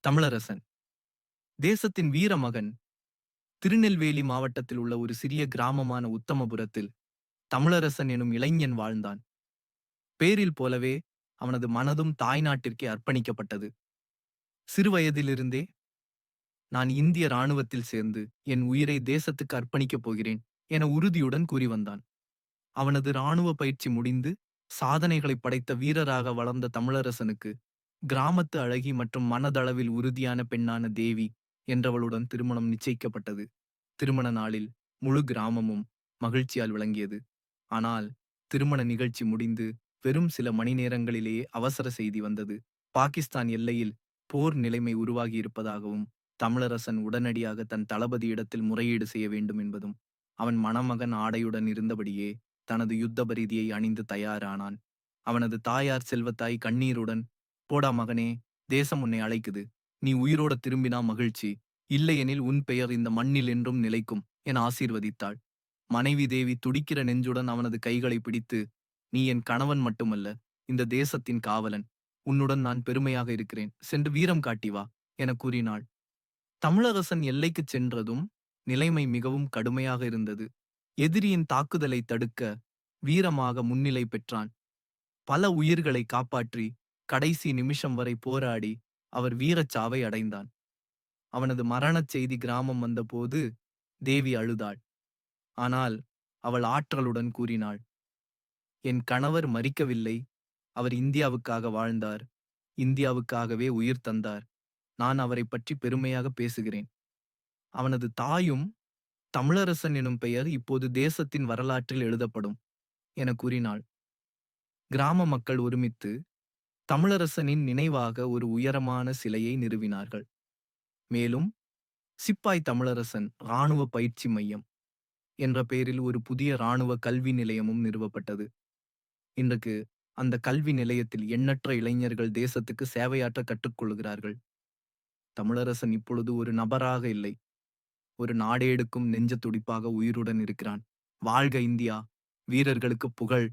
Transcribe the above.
தமிழரசன் தேசத்தின் வீரமகன். திருநெல்வேலி மாவட்டத்தில் உள்ள ஒரு சிறிய கிராமமான உத்தமபுரத்தில் தமிழரசன் எனும் இளைஞன் வாழ்ந்தான். பேரில் போலவே அவனது மனதும் தாய்நாட்டிற்கே அர்ப்பணிக்கப்பட்டது. சிறுவயதிலிருந்தே நான் இந்திய இராணுவத்தில் சேர்ந்து என் உயிரை தேசத்துக்கு அர்ப்பணிக்கப் போகிறேன் என உறுதியுடன் கூறி வந்தான். அவனது இராணுவ பயிற்சி முடிந்து சாதனைகளை படைத்த வீரராக வளர்ந்த தமிழரசனுக்கு கிராமத்து அழகி மற்றும் மனதளவில் உறுதியான பெண்ணான தேவி என்றவளுடன் திருமணம் நிச்சயிக்கப்பட்டது. திருமண நாளில் முழு கிராமமும் மகிழ்ச்சியால் விளங்கியது. ஆனால் திருமண நிகழ்ச்சி முடிந்து வெறும் சில மணி நேரங்களிலேயே அவசர செய்தி வந்தது. பாகிஸ்தான் எல்லையில் போர் நிலைமை உருவாகியிருப்பதாகவும் தமிழரசன் உடனடியாக தன் தளபதியிடத்தில் முறையீடு செய்ய வேண்டும் என்பதும் அவன் மணமகன் ஆடையுடன் இருந்தபடியே தனது யுத்த பரிதியை அணிந்து தயாரானான். அவனது தாயார் செல்வத்தாய் கண்ணீருடன், "போடா மகனே, தேசம் உன்னை அழைக்குது. நீ உயிரோட திரும்பினா மகிழ்ச்சி. இல்லையெனில் உன் பெயர் இந்த மண்ணில் என்றும் நிலைக்கும்" என ஆசீர்வதித்தாள். மனைவி தேவி துடிக்கிற நெஞ்சுடன் அவனது கைகளை பிடித்து, "நீ என் கணவன் மட்டுமல்ல, இந்த தேசத்தின் காவலன். உன்னுடன் நான் பெருமையாக இருக்கிறேன். சென்று வீரம் காட்டி வா" என கூறினாள். தமிழரசன் எல்லைக்குச் சென்றதும் நிலைமை மிகவும் கடுமையாக இருந்தது. எதிரியின் தாக்குதலை தடுக்க வீரமாக முன்னிலை பெற்றான். பல உயிர்களை காப்பாற்றி கடைசி நிமிஷம் வரை போராடி அவர் வீரச்சாவை அடைந்தான். அவனது மரணச் செய்தி கிராமம் வந்தபோது தேவி அழுதாள். ஆனால் அவள் ஆற்றலுடன் கூறினாள், "என் கணவர் மரிக்கவில்லை. அவர் இந்தியாவுக்காக வாழ்ந்தார். இந்தியாவுக்காகவே உயிர் தந்தார். நான் அவரைப் பற்றி பெருமையாக பேசுகிறேன். அவனது தாயும் தமிழரசன் எனும் பெயர் இப்போது தேசத்தின் வரலாற்றில் எழுதப்படும்" என கூறினாள். கிராம மக்கள் ஒருமித்து தமிழரசனின் நினைவாக ஒரு உயரமான சிலையை நிறுவினார்கள். மேலும் சிப்பாய் தமிழரசன் இராணுவ பயிற்சி மையம் என்ற பெயரில் ஒரு புதிய இராணுவ கல்வி நிலையமும் நிறுவப்பட்டது. இன்றைக்கு அந்த கல்வி நிலையத்தில் எண்ணற்ற இளைஞர்கள் தேசத்துக்கு சேவையாற்ற கற்றுக்கொள்கிறார்கள். தமிழரசன் இப்பொழுது ஒரு நபராக இல்லை, ஒரு நாடேடுக்கும் நெஞ்ச துடிப்பாக உயிருடன் இருக்கிறான். வாழ்க இந்தியா! வீரர்களுக்கு புகழ்!